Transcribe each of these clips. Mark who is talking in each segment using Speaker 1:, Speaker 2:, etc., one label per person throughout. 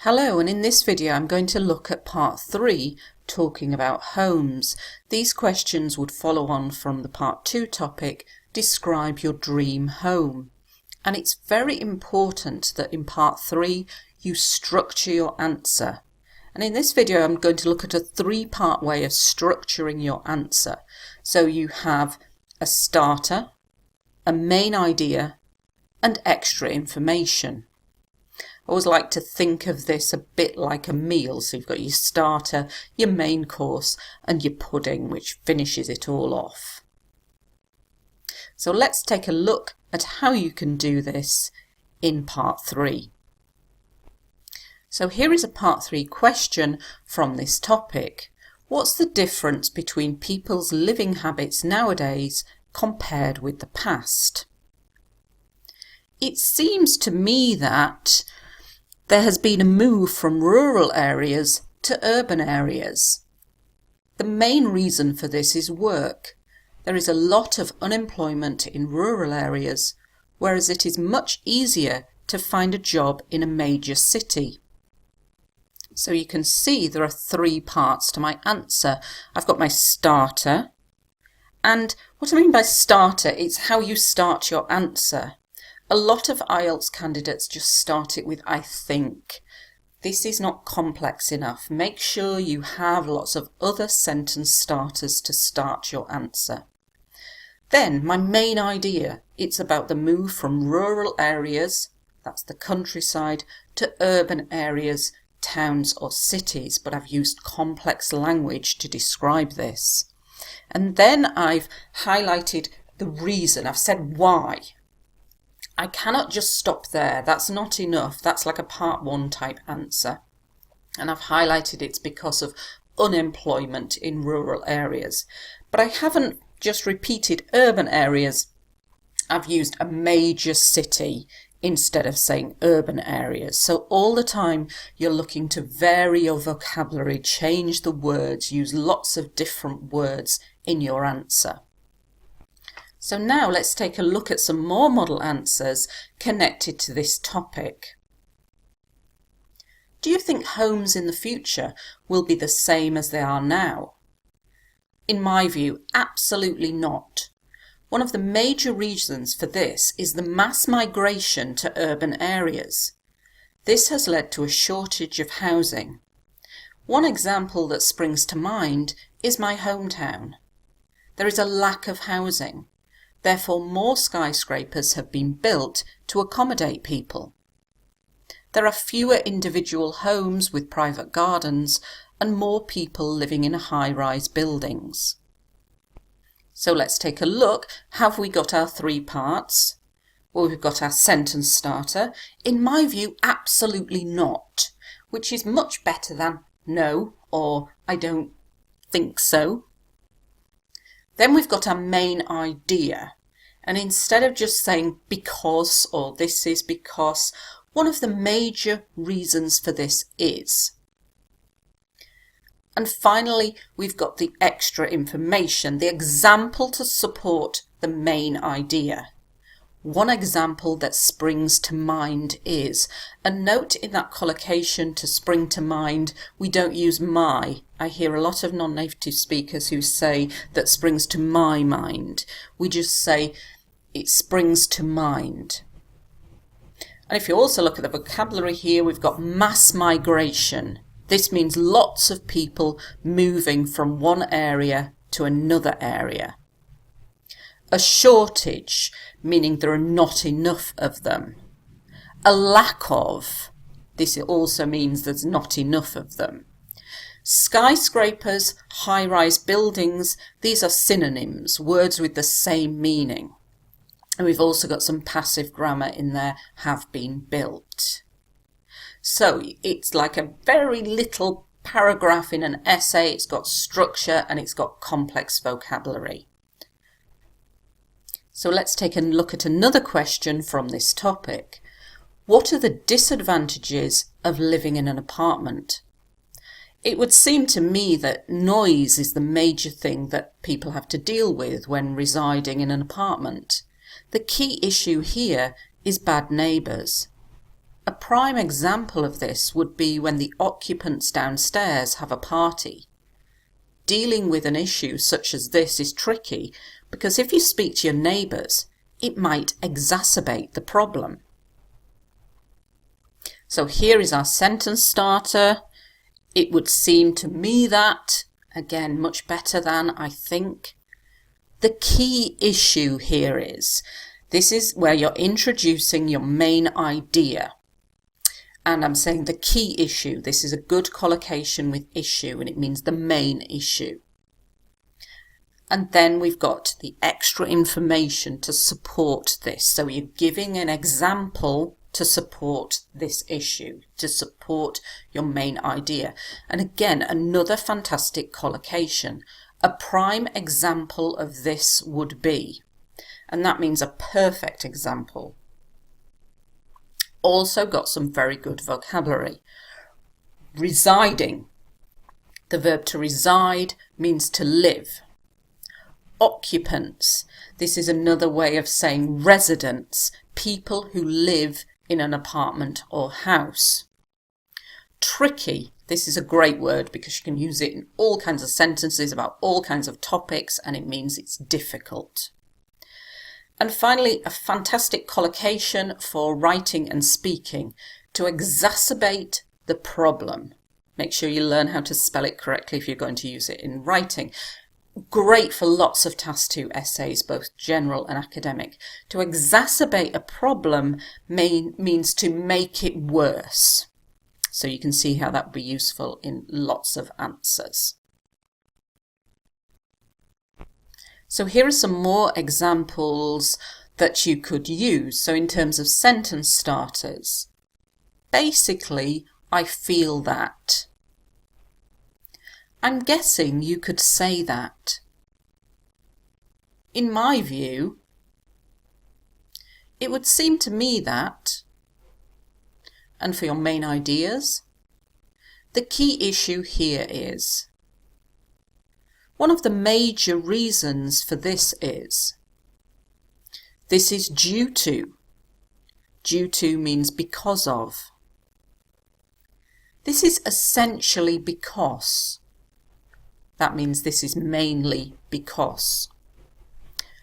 Speaker 1: Hello, and in this video I'm going to look at part 3, talking about homes. These questions would follow on from the part 2 topic, describe your dream home. And it's very important that in part 3 you structure your answer. And in this video I'm going to look at a 3-part way of structuring your answer. So you have a starter, a main idea, and extra information. I always like to think of this a bit like a meal. So you've got your starter, your main course, and your pudding, which finishes it all off. So let's take a look at how you can do this in part 3. So here is a part 3 question from this topic. What's the difference between people's living habits nowadays compared with the past? It seems to me that there has been a move from rural areas to urban areas. The main reason for this is work. There is a lot of unemployment in rural areas, whereas it is much easier to find a job in a major city. So you can see there are 3 parts to my answer. I've got my starter, and what I mean by starter is how you start your answer. A lot of IELTS candidates just start it with I think. This is not complex enough. Make sure you have lots of other sentence starters to start your answer. Then my main idea, it's about the move from rural areas, that's the countryside, to urban areas, towns or cities, but I've used complex language to describe this. And then I've highlighted the reason, I've said why. I cannot just stop there, that's not enough, that's like a part 1 type answer. And I've highlighted it's because of unemployment in rural areas. But I haven't just repeated urban areas, I've used a major city instead of saying urban areas. So all the time you're looking to vary your vocabulary, change the words, use lots of different words in your answer. So now let's take a look at some more model answers connected to this topic. Do you think homes in the future will be the same as they are now? In my view, absolutely not. One of the major reasons for this is the mass migration to urban areas. This has led to a shortage of housing. One example that springs to mind is my hometown. There is a lack of housing. Therefore, more skyscrapers have been built to accommodate people. There are fewer individual homes with private gardens and more people living in high-rise buildings. So let's take a look. Have we got our 3 parts? Well, we've got our sentence starter. In my view, absolutely not, which is much better than no or I don't think so. Then we've got our main idea, and instead of just saying because or this is because, one of the major reasons for this is. And finally, we've got the extra information, the example to support the main idea. One example that springs to mind is, a note in that collocation to spring to mind, we don't use my. I hear a lot of non-native speakers who say that springs to my mind. We just say it springs to mind. And if you also look at the vocabulary here, we've got mass migration. This means lots of people moving from one area to another area. A shortage, meaning there are not enough of them. A lack of, this also means there's not enough of them. Skyscrapers, high-rise buildings, these are synonyms, words with the same meaning. And we've also got some passive grammar in there, have been built. So it's like a very little paragraph in an essay, it's got structure and it's got complex vocabulary. So let's take a look at another question from this topic. What are the disadvantages of living in an apartment? It would seem to me that noise is the major thing that people have to deal with when residing in an apartment. The key issue here is bad neighbours. A prime example of this would be when the occupants downstairs have a party. Dealing with an issue such as this is tricky because if you speak to your neighbours, it might exacerbate the problem. So here is our sentence starter. It would seem to me that, again, much better than, I think. The key issue here is, this is where you're introducing your main idea. And I'm saying the key issue. This is a good collocation with issue, and it means the main issue. And then we've got the extra information to support this. So you're giving an example to support this issue, to support your main idea. And again, another fantastic collocation. A prime example of this would be, and that means a perfect example. Also got some very good vocabulary. Residing. The verb to reside means to live. Occupants. This is another way of saying residents, people who live in an apartment or house. Tricky. This is a great word because you can use it in all kinds of sentences about all kinds of topics, and it means it's difficult. And finally, a fantastic collocation for writing and speaking. To exacerbate the problem. Make sure you learn how to spell it correctly if you're going to use it in writing. Great for lots of Task 2 essays, both general and academic. To exacerbate a problem means to make it worse. So you can see how that would be useful in lots of answers. So here are some more examples that you could use. So in terms of sentence starters, basically, I feel that. I'm guessing you could say that. In my view, it would seem to me that. And for your main ideas, the key issue here is. One of the major reasons for this is. This is due to. Due to means because of. This is essentially because. That means this is mainly because.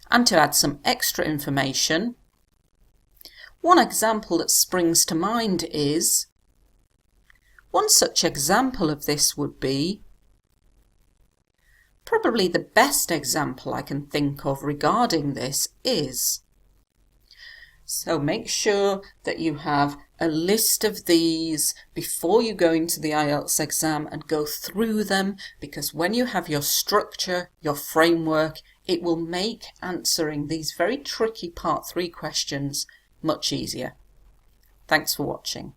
Speaker 1: And to add some extra information, one example that springs to mind is, one such example of this would be, probably the best example I can think of regarding this is. So make sure that you have a list of these before you go into the IELTS exam and go through them, because when you have your structure, your framework, it will make answering these very tricky Part 3 questions much easier. Thanks for watching.